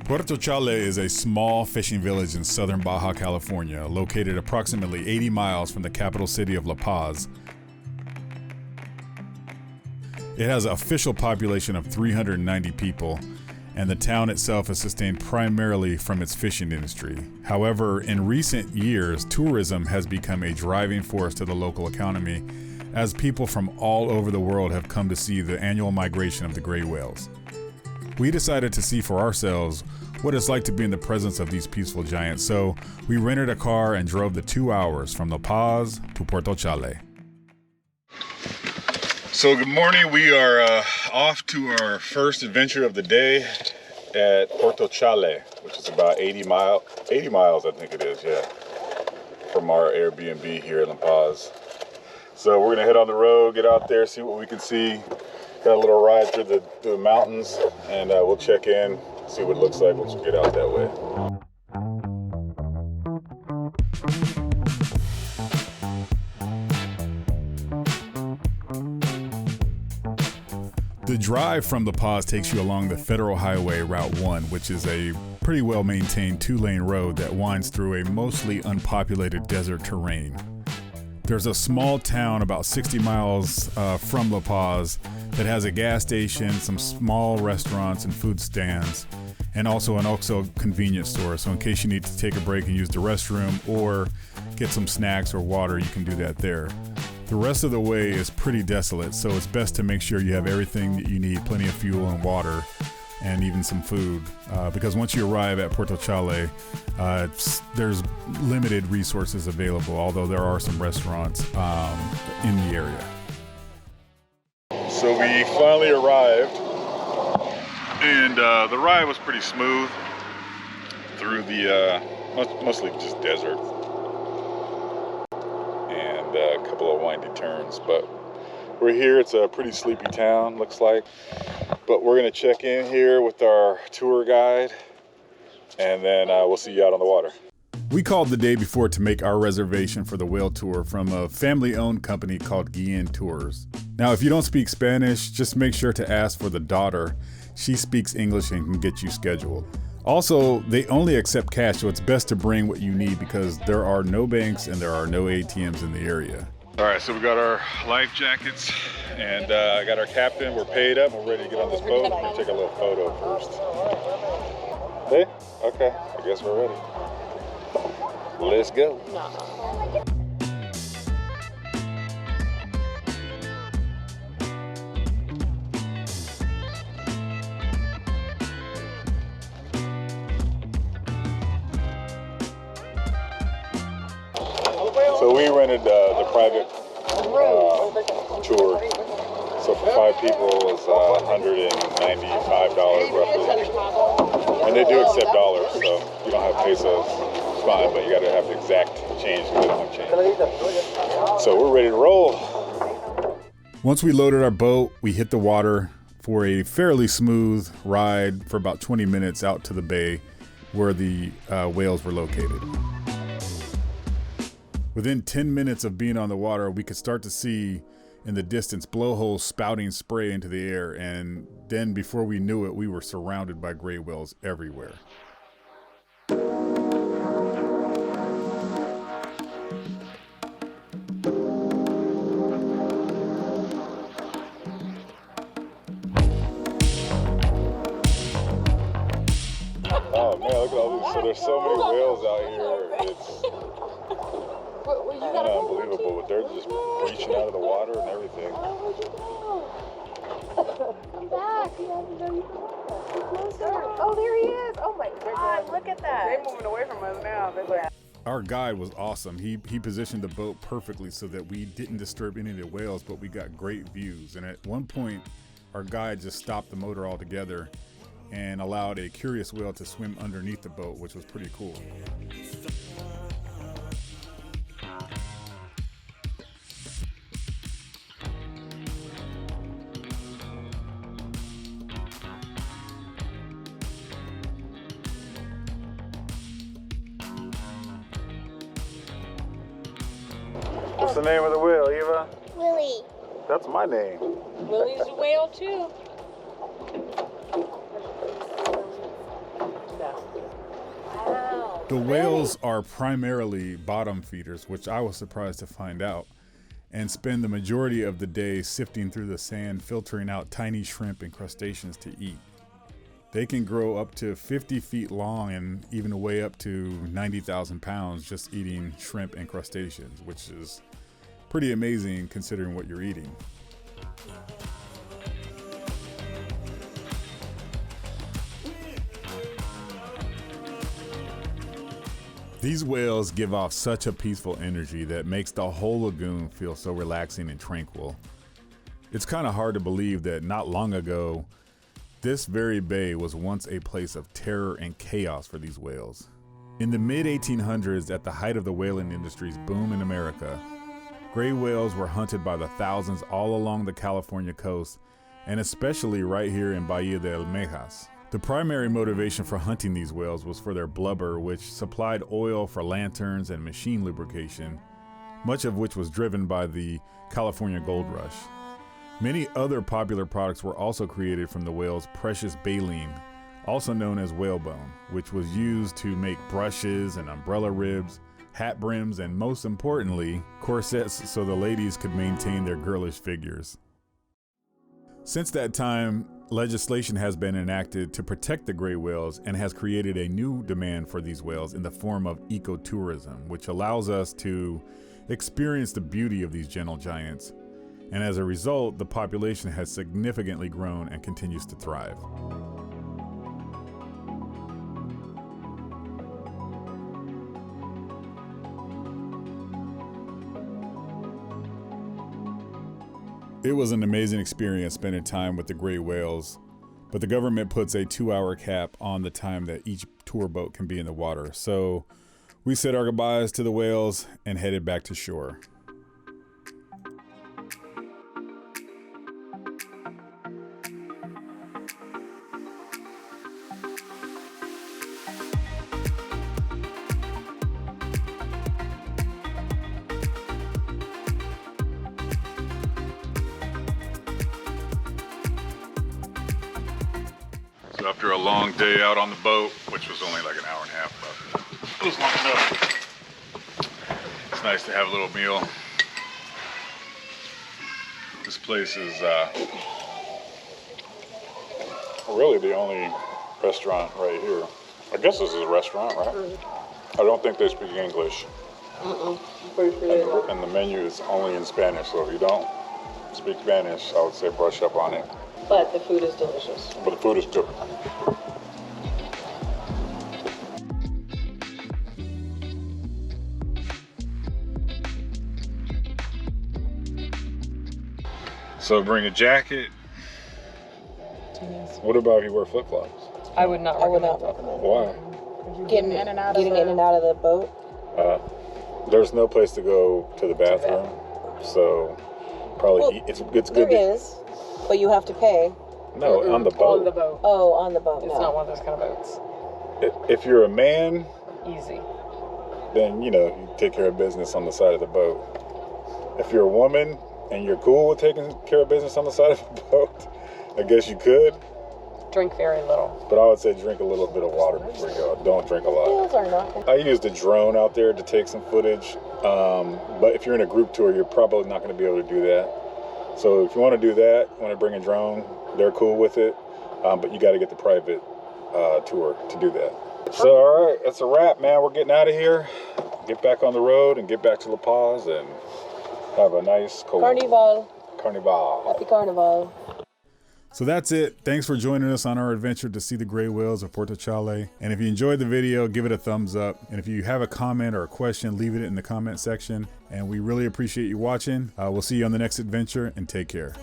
Puerto Chale is a small fishing village in southern Baja California, located approximately 80 miles from the capital city of La Paz. It has an official population of 390 people, and the town itself is sustained primarily from its fishing industry. However, in recent years, tourism has become a driving force to the local economy, as people from all over the world have come to see the annual migration of the gray whales. We decided to see for ourselves what it's like to be in the presence of these peaceful giants, so we rented a car and drove the 2 hours from La Paz to Puerto Chale. So good morning, we are off to our first adventure of the day at Puerto Chale, which is about 80 miles I think it is, yeah, from our Airbnb here in La Paz. So we're gonna head on the road, get out there, see what we can see. Got a little ride through the mountains, and we'll check in, see what it looks like once we get out that way. The drive from La Paz takes you along the Federal Highway Route 1, which is a pretty well-maintained 2-lane road that winds through a mostly unpopulated desert terrain. There's a small town about 60 miles from La Paz that has a gas station, some small restaurants and food stands, and also an OXXO convenience store. So in case you need to take a break and use the restroom or get some snacks or water, you can do that there. The rest of the way is pretty desolate, so it's best to make sure you have everything that you need, plenty of fuel and water, and even some food, because once you arrive at Puerto Chale, there's limited resources available, although there are some restaurants in the area. So we finally arrived, and the ride was pretty smooth through the mostly just desert and a couple of windy turns, but we're here. It's a pretty sleepy town, looks like. But we're gonna check in here with our tour guide, and then we'll see you out on the water. We called the day before to make our reservation for the whale tour from a family-owned company called Guillen Tours. Now, if you don't speak Spanish, just make sure to ask for the daughter. She speaks English and can get you scheduled. Also, they only accept cash, so it's best to bring what you need because there are no banks and there are no ATMs in the area. All right, so we got our life jackets and I got our captain. We're paid up. We're ready to get on this boat. We're gonna take a little photo first. Hey, okay, I guess we're ready. Let's go. So we rented the private tour. So for 5 people it was $195 roughly. And they do accept dollars, so you don't have pesos, it's fine, but you gotta have the exact change because they don't change. So we're ready to roll. Once we loaded our boat, we hit the water for a fairly smooth ride for about 20 minutes out to the bay where the whales were located. Within 10 minutes of being on the water, we could start to see in the distance blowholes spouting spray into the air, and then before we knew it, we were surrounded by gray whales everywhere. Oh man, look at all these. So there's so many whales out here. It's unbelievable, but they're just reaching out of the water and everything. Come back. Oh, there he is. Oh my God, look at that. They're moving away from us now. Our guide was awesome. He positioned the boat perfectly so that we didn't disturb any of the whales, but we got great views. And at one point, our guide just stopped the motor altogether and allowed a curious whale to swim underneath the boat, which was pretty cool. What's the name of the whale, Eva? Willie. That's my name. Willie's a whale too. The whales are primarily bottom feeders, which I was surprised to find out, and spend the majority of the day sifting through the sand, filtering out tiny shrimp and crustaceans to eat. They can grow up to 50 feet long and even weigh up to 90,000 pounds just eating shrimp and crustaceans, which is pretty amazing considering what you're eating. These whales give off such a peaceful energy that makes the whole lagoon feel so relaxing and tranquil. It's kind of hard to believe that not long ago, this very bay was once a place of terror and chaos for these whales. In the mid-1800s, at the height of the whaling industry's boom in America, gray whales were hunted by the thousands all along the California coast, and especially right here in Bahia de Almejas. The primary motivation for hunting these whales was for their blubber, which supplied oil for lanterns and machine lubrication, much of which was driven by the California gold rush. Many other popular products were also created from the whale's precious baleen, also known as whalebone, which was used to make brushes and umbrella ribs, hat brims, and most importantly, corsets so the ladies could maintain their girlish figures. Since that time, legislation has been enacted to protect the gray whales and has created a new demand for these whales in the form of ecotourism, which allows us to experience the beauty of these gentle giants. And as a result, the population has significantly grown and continues to thrive. It was an amazing experience spending time with the gray whales, but the government puts a 2-hour cap on the time that each tour boat can be in the water. So we said our goodbyes to the whales and headed back to shore. So after a long day out on the boat, which was only like an hour and a half, but it was long enough. It's nice to have a little meal. This place is really the only restaurant right here. I guess this is a restaurant, right? I don't think they speak English. And the menu is only in Spanish, so if you don't speak Spanish, I would say brush up on it. But the food is delicious. But the food is good. So bring a jacket. What about if you wear flip-flops? I would not recommend that. Why? Getting in and out of the boat. There's no place to go to the bathroom, so probably it's good. There is, but you have to pay. No, on the boat. On the boat. Oh, on the boat. It's not one of those kind of boats. If you're a man, Easy. then you take care of business on the side of the boat. If you're a woman and you're cool with taking care of business on the side of the boat, I guess you could. Drink very little. But I would say drink a little bit of water before you go. Don't drink a lot. Wheels are not. I used a drone out there to take some footage, but if you're in a group tour, you're probably not going to be able to do that. So if you want to do that, want to bring a drone, they're cool with it, but you got to get the private tour to do that. So all right, that's a wrap, man. We're getting out of here, get back on the road, and get back to La Paz and have a nice cold Carnival. Happy Carnival. So that's it. Thanks for joining us on our adventure to see the gray whales of Puerto Chale. And if you enjoyed the video, give it a thumbs up. And if you have a comment or a question, leave it in the comment section. And we really appreciate you watching. We'll see you on the next adventure, and take care.